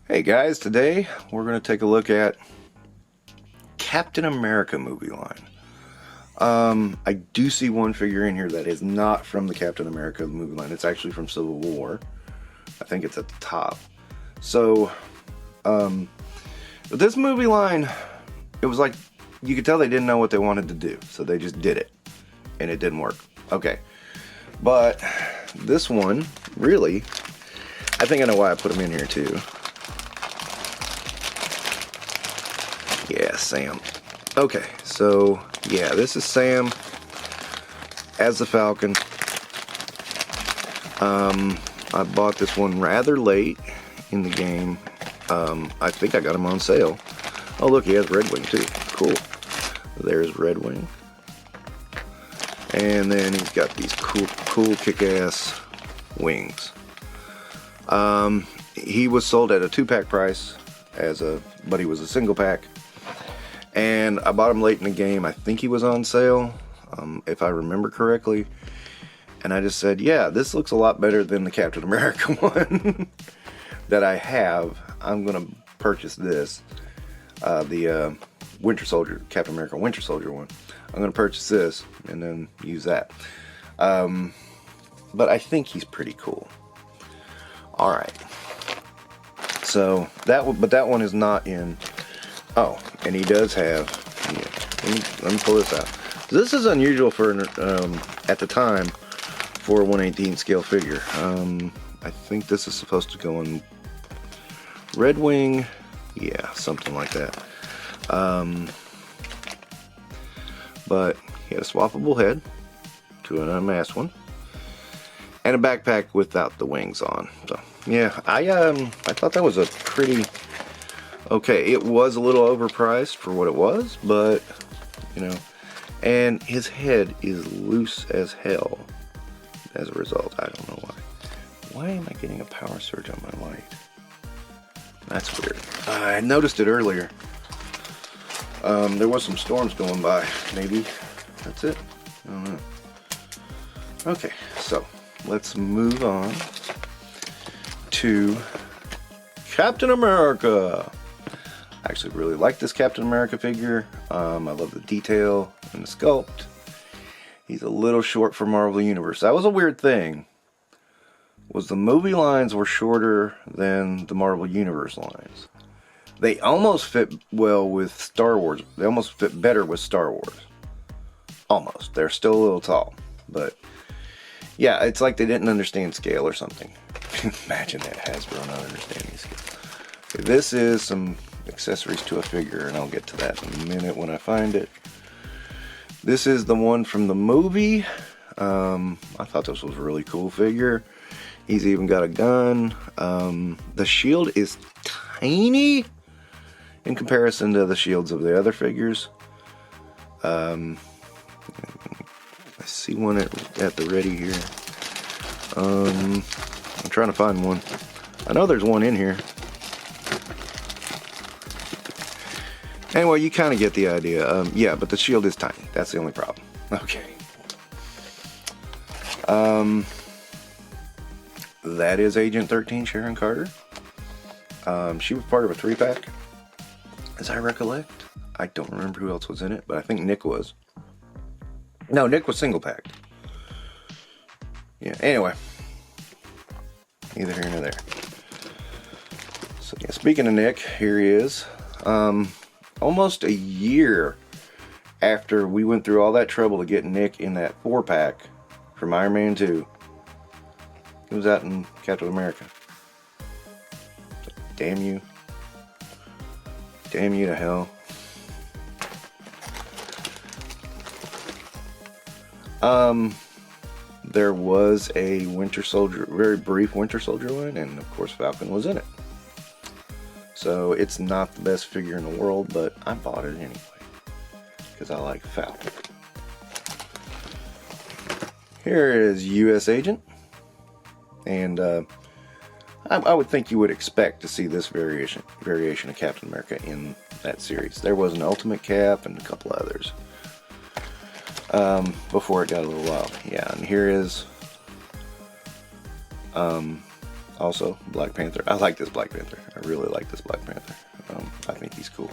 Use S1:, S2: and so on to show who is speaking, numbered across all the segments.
S1: Hey guys, today we're going to take a look at Captain America movie line. I do see one figure in here that is not from the Captain America movie line. It's actually from Civil War. I think it's at the top. So, with this movie line, it was like, you could tell they didn't know what they wanted to do. So they just did it. And it didn't work. Okay. But this one, really, I think I know why I put them in here too. Yeah, Sam. Okay, so yeah, this is Sam as the Falcon. I bought this one rather late in the game. I think I got him on sale. Oh look, he has Red Wing too. Cool. There's Red Wing. And then he's got these cool kick-ass wings. He was sold at a 2-pack price, but he was a single pack. And I bought him late in the game. I think he was on sale, if I remember correctly. And I just said, yeah, this looks a lot better than the Captain America one that I have. I'm going to purchase this. The Winter Soldier, Captain America Winter Soldier one. I'm going to purchase this and then use that. But I think he's pretty cool. Alright. So, that one is not in... Oh, and he does have... Yeah, let me pull this out. This is unusual for, at the time, for a 1/18 scale figure. I think this is supposed to go in Red Wing. Yeah, something like that. But he had a swappable head to an unmasked one, and a backpack without the wings on. So yeah, I thought that was a pretty okay. It was a little overpriced for what it was, but you know, and his head is loose as hell. As a result, I don't know why. Why am I getting a power surge on my light? That's weird. I noticed it earlier. There was some storms going by. Maybe that's it. I don't know. Okay, so let's move on to Captain America. I actually really like this Captain America figure. I love the detail and the sculpt. He's a little short for Marvel Universe. That was a weird thing. Was the movie lines were shorter than the Marvel Universe lines. They almost fit well with Star Wars. They almost fit better with Star Wars. Almost. They're still a little tall. But, yeah, it's like they didn't understand scale or something. Imagine that, Hasbro not understanding scale. Okay, this is some accessories to a figure, and I'll get to that in a minute when I find it. This is the one from the movie. I thought this was a really cool figure. He's even got a gun. The shield is tiny in comparison to the shields of the other figures. I see one at the ready here. I'm trying to find one. I know there's one in here. Anyway, you kind of get the idea. Yeah, but the shield is tiny. That's the only problem. Okay. That is Agent 13, Sharon Carter. She was part of a 3-pack, as I recollect. I don't remember who else was in it, but I think Nick was. No, Nick was single-packed. Yeah, anyway. Neither here nor there. So, yeah, speaking of Nick, here he is. Almost a year after we went through all that trouble to get Nick in that 4-pack from Iron Man 2. He was out in Captain America. So, damn you. Damn you to hell. There was a Winter Soldier, very brief Winter Soldier one, and of course Falcon was in it. So it's not the best figure in the world, but I bought it anyway because I like Falcon. Here is U.S. Agent, and I would think you would expect to see this variation of Captain America in that series. There was an Ultimate Cap and a couple others before it got a little wild. Yeah, and here is Also, Black Panther. I like this Black Panther. I really like this Black Panther. I think he's cool.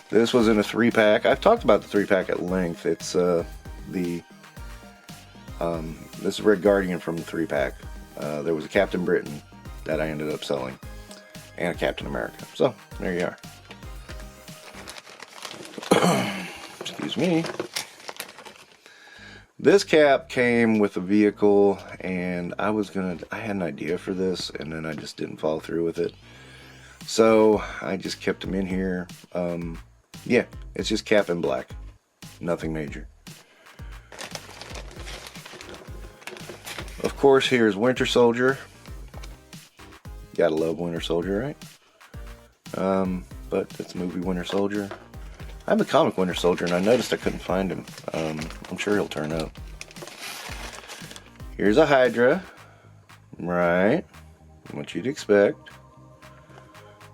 S1: This was in a 3-pack. I've talked about the 3-pack at length. It's this is Red Guardian from the 3-pack. There was a Captain Britain that I ended up selling, and a Captain America. So there you are. Excuse me. This cap came with a vehicle, and I had an idea for this, and then I just didn't follow through with it. So I just kept them in here. Yeah, it's just cap in black. Nothing major. Of course, here's Winter Soldier. Gotta love Winter Soldier, right? But it's movie Winter Soldier. I have a comic Winter Soldier, and I noticed I couldn't find him. I'm sure he'll turn up. Here's a Hydra. Right. What you'd expect.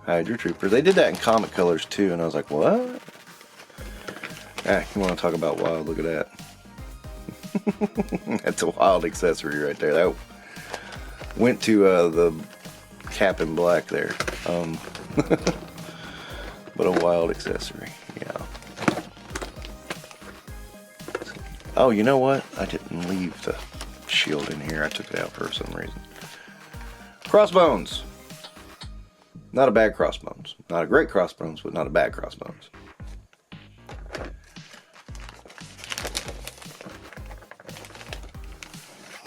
S1: Hydra Trooper. They did that in comic colors, too, and I was like, what? Ah, you want to talk about wild? Look at that. That's a wild accessory right there. That went to the cap in black there. But a wild accessory. Yeah. Oh, you know what? I didn't leave the shield in here. I took it out for some reason. Crossbones. Not a bad crossbones. Not a great crossbones, but not a bad crossbones.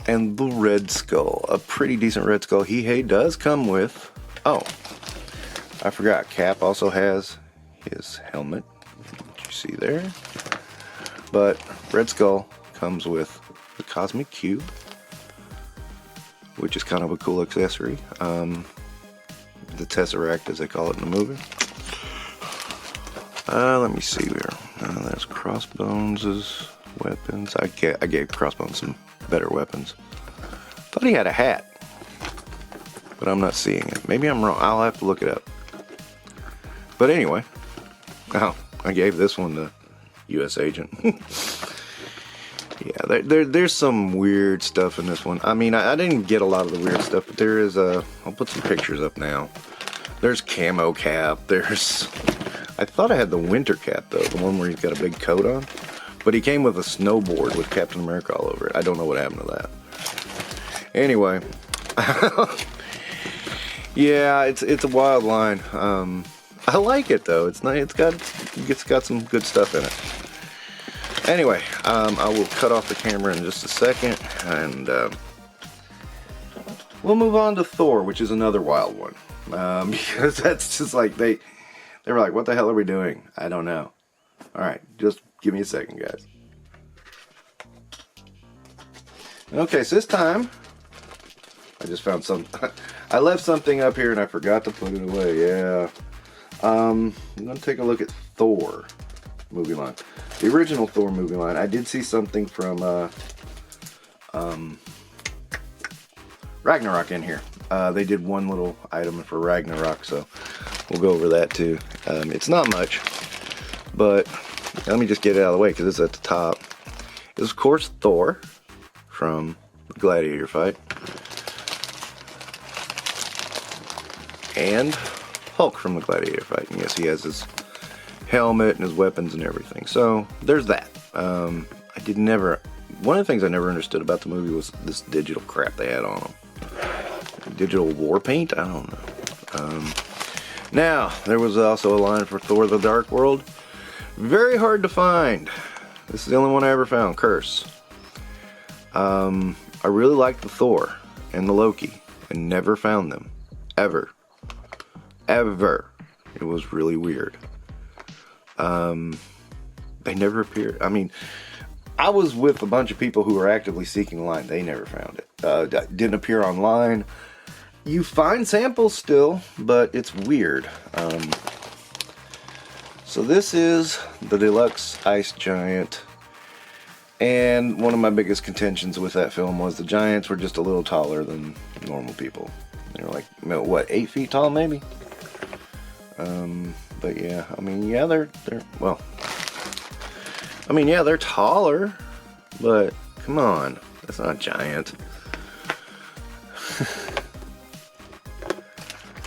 S1: And the Red Skull. A pretty decent Red Skull. He does come with... Oh, I forgot. Cap also has his helmet. What you see there. But Red Skull comes with the Cosmic Cube, which is kind of a cool accessory. The Tesseract, as they call it in the movie. Let me see here. There's Crossbones' weapons. I gave Crossbones some better weapons. Thought he had a hat, but I'm not seeing it. Maybe I'm wrong. I'll have to look it up. But anyway, oh, I gave this one to U.S. Agent. Yeah, there's some weird stuff in this one. I mean, I didn't get a lot of the weird stuff, but there is a... I'll put some pictures up now. There's Camo Cap. There's... I thought I had the Winter Cap, though, the one where he's got a big coat on. But he came with a snowboard with Captain America all over it. I don't know what happened to that. Anyway. Yeah, it's a wild line. I like it, though. It's nice. It's got some good stuff in it. Anyway, I will cut off the camera in just a second, and we'll move on to Thor, which is another wild one. Because that's just like, they were like, what the hell are we doing? I don't know. Alright, just give me a second, guys. Okay, so this time, I just found some... I left something up here and I forgot to put it away, yeah. I'm going to take a look at Thor movie line. The original Thor movie line. I did see something from Ragnarok in here. They did one little item for Ragnarok, so we'll go over that too. It's not much, but let me just get it out of the way because it's at the top. It's of course Thor from the Gladiator fight, and Hulk from the Gladiator fight. And yes, he has his helmet and his weapons and everything. So there's that. One of the things I never understood about the movie was this digital crap they had on them. Digital war paint? I don't know. Now, there was also a line for Thor the Dark World. Very hard to find. This is the only one I ever found. Curse. I really liked the Thor and the Loki and never found them. Ever. Ever. It was really weird. They never appeared. I mean, I was with a bunch of people who were actively seeking the line. They never found it. Didn't appear online. You find samples still, but it's weird. So this is the Deluxe Ice Giant. And one of my biggest contentions with that film was the giants were just a little taller than normal people. They were like, what, 8 feet tall maybe? But yeah, I mean, yeah, they're taller, but come on, that's not a giant.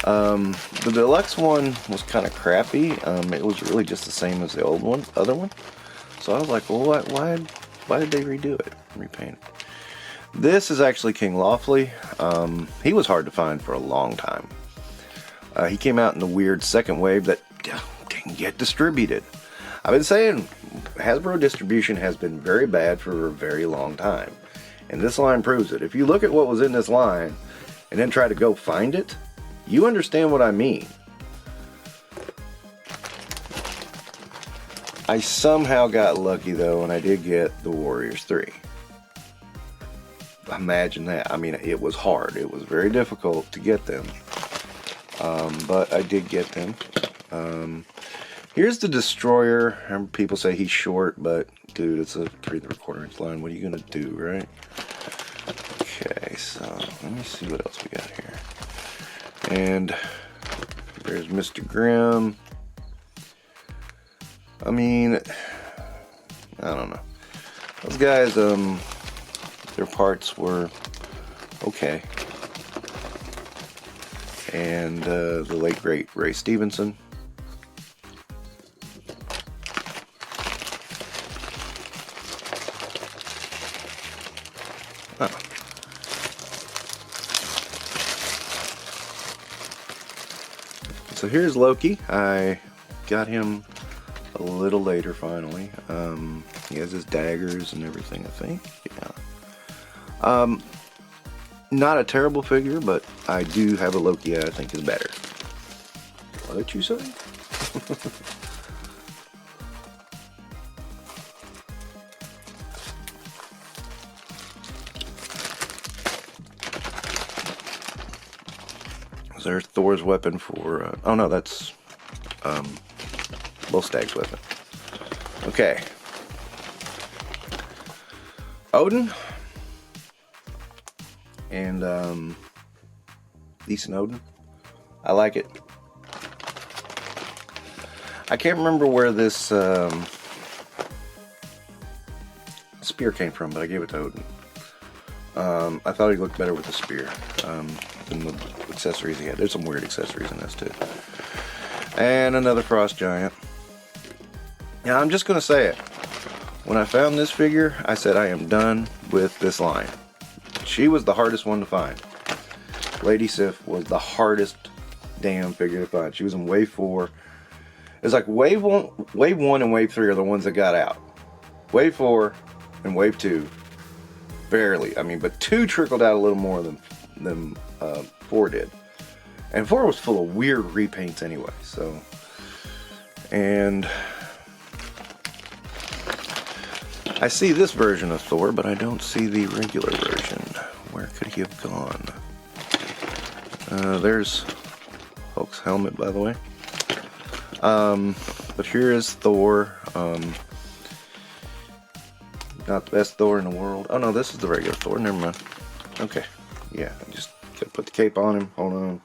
S1: The deluxe one was kind of crappy. It was really just the same as the other one. So I was like, well, why did they redo it, repaint it? This is actually King Lawfully. He was hard to find for a long time. He came out in the weird second wave that didn't get distributed. I've been saying Hasbro distribution has been very bad for a very long time. And this line proves it. If you look at what was in this line and then try to go find it, you understand what I mean. I somehow got lucky though, and I did get the Warriors 3. Imagine that. I mean, it was hard. It was very difficult to get them. But I did get them. Here's the Destroyer. People say he's short, but dude, it's a 3¾ inch line. What are you gonna do, right? Okay, so let me see what else we got here. And there's Mr. Grimm. I mean, I don't know. Those guys, their parts were okay. And the late great Ray Stevenson. Huh. So here's Loki. I got him a little later finally. He has his daggers and everything, I think. Yeah. Not a terrible figure, but I do have a Loki I think is better. What did you say? There's Thor's weapon for, oh no, that's Volstag's weapon. Okay. Odin. And decent Odin. I like it. I can't remember where this spear came from, but I gave it to Odin. I thought he looked better with the spear than the accessories he had. There's some weird accessories in this too. And another Frost Giant. Now I'm just gonna say it. When I found this figure, I said I am done with this line. She was the hardest one to find. Lady Sif was the hardest damn figure to find. She was in Wave 4. It's like Wave 1 and Wave 3 are the ones that got out. Wave 4 and Wave 2 barely. I mean, but 2 trickled out a little more than 4 did. And 4 was full of weird repaints anyway. So, and I see this version of Thor, but I don't see the regular version. Where could he have gone? There's Hulk's helmet, by the way. But here is Thor. Not the best Thor in the world. Oh no, this is the regular Thor. Never mind. Okay. Yeah, I just gotta put the cape on him. Hold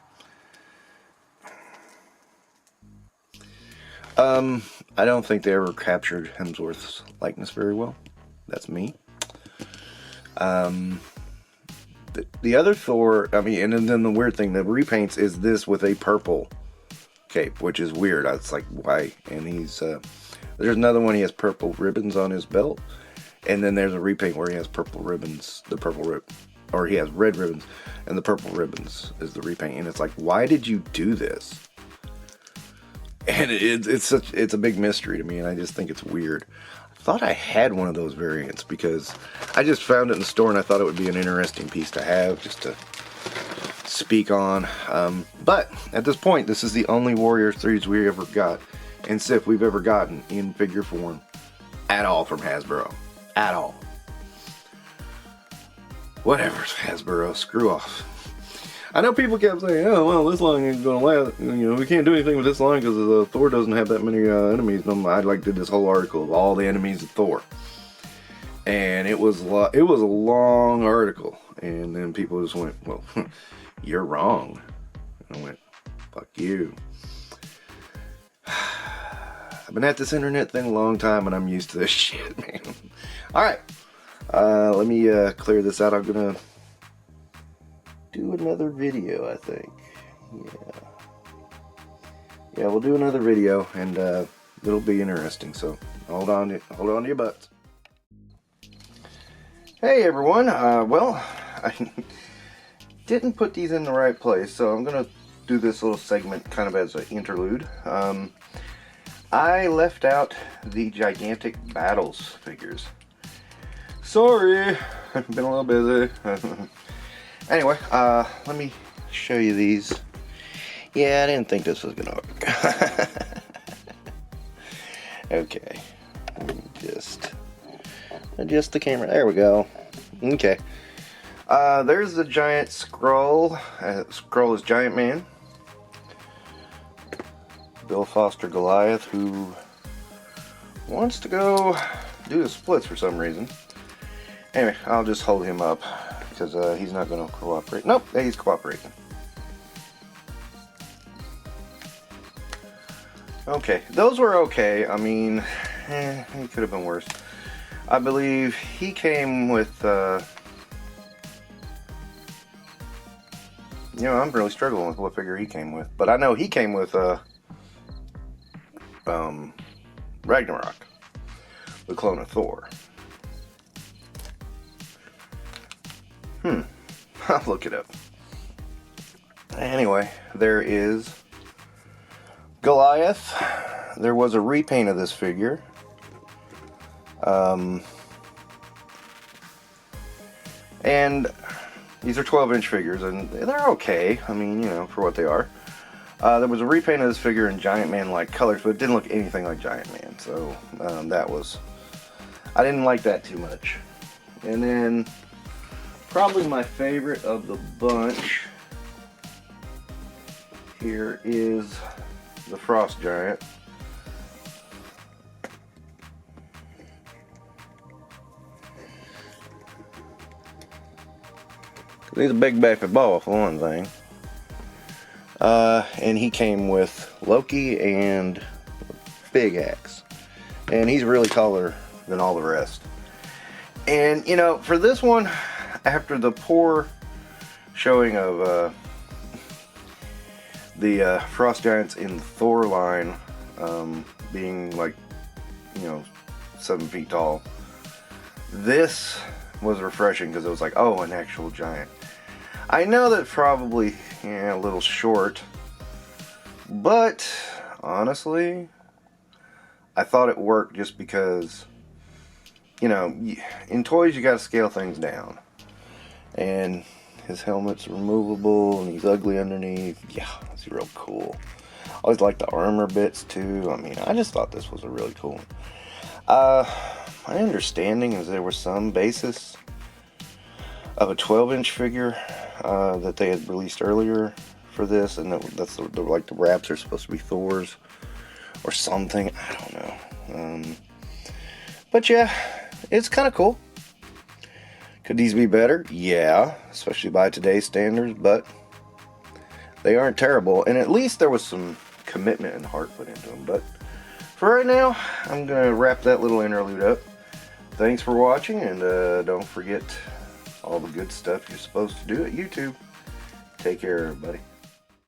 S1: on. I don't think they ever captured Hemsworth's likeness very well. That's me. The other Thor, I mean, and then the weird thing, the repaints is this with a purple cape, which is weird. It's like, why? And he's, there's another one, he has purple ribbons on his belt. And then there's a repaint where he has purple ribbons, or he has red ribbons, and the purple ribbons is the repaint. And it's like, why did you do this? And it's a big mystery to me, and I just think it's weird. I thought I had one of those variants because I just found it in the store, and I thought it would be an interesting piece to have, just to speak on. But at this point, this is the only Warriors 3s we ever got, and Sif we've ever gotten in figure form at all from Hasbro. At all. Whatever, Hasbro, screw off. I know people kept saying, oh, well, this line ain't gonna last. You know, we can't do anything with this line because Thor doesn't have that many enemies. And I did this whole article of all the enemies of Thor. And it was a long article. And then people just went, well, you're wrong. And I went, fuck you. I've been at this internet thing a long time and I'm used to this shit, man. Alright. Let me clear this out. I'm gonna do another video, I think. Yeah. yeah, we'll do another video, and it'll be interesting. So hold on to your butts. Hey everyone. Well, I didn't put these in the right place, so I'm gonna do this little segment kind of as an interlude. I left out the gigantic battles figures. Sorry, I've been a little busy. Anyway, let me show you these. Yeah, I didn't think this was gonna work. Okay, let me just adjust the camera. There we go. Okay. There's the giant Skrull. Skrull is Giant Man. Bill Foster Goliath, who wants to go do the splits for some reason. Anyway, I'll just hold him up because he's not going to cooperate. Nope, he's cooperating. Okay, those were okay. I mean, it could have been worse. I believe he came with, you know, I'm really struggling with what figure he came with. But I know he came with, Ragnarok, the clone of Thor. I'll look it up. Anyway, there is Goliath. There was a repaint of this figure. And these are 12-inch figures, and they're okay. I mean, you know, for what they are. There was a repaint of this figure in Giant Man-like colors, but it didn't look anything like Giant Man. So that was, I didn't like that too much. And then probably my favorite of the bunch here is the Frost Giant. He's a big baby ball for one thing. And he came with Loki and Big Axe. And he's really taller than all the rest. And, you know, for this one, after the poor showing of the Frost Giants in the Thor line being like, you know, 7 feet tall, this was refreshing because it was like, oh, an actual giant. I know that probably, yeah, a little short, but honestly, I thought it worked just because, you know, in toys you gotta scale things down. And his helmet's removable and he's ugly underneath. Yeah, it's real cool. I always like the armor bits too. I mean, I just thought this was a really cool one. My understanding is there was some basis of a 12-inch figure that they had released earlier for this, and that's like the wraps are supposed to be Thor's or something. I don't know. But yeah, it's kind of cool. Could these be better? Yeah, especially by today's standards, but they aren't terrible, and at least there was some commitment and heart put into them. But for right now, I'm gonna wrap that little interlude up. Thanks for watching, and don't forget all the good stuff you're supposed to do at YouTube. Take care, everybody.